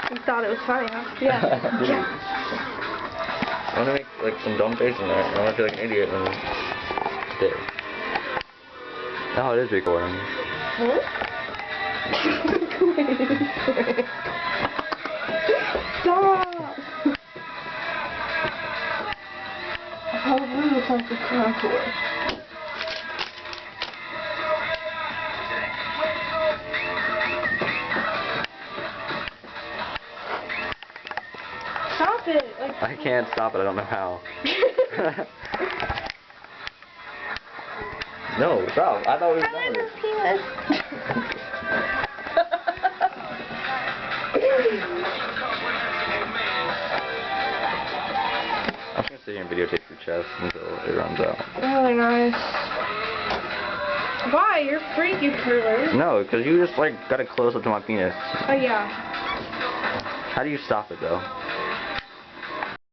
You thought it was funny, huh? Yeah. Yeah. I want to make like some dumb face in there. I want to feel like an idiot and did. Oh, it is recording. What? Stop! I probably look like a contour. Stop it! Like, I can't stop it. I don't know how. No, stop. I thought we were done with it. penis. I'm just gonna sit here and videotape your chest until it runs out. Really nice. Why? You're freaky curler. No, because you just like got it close up to my penis. Oh yeah. How do you stop it though?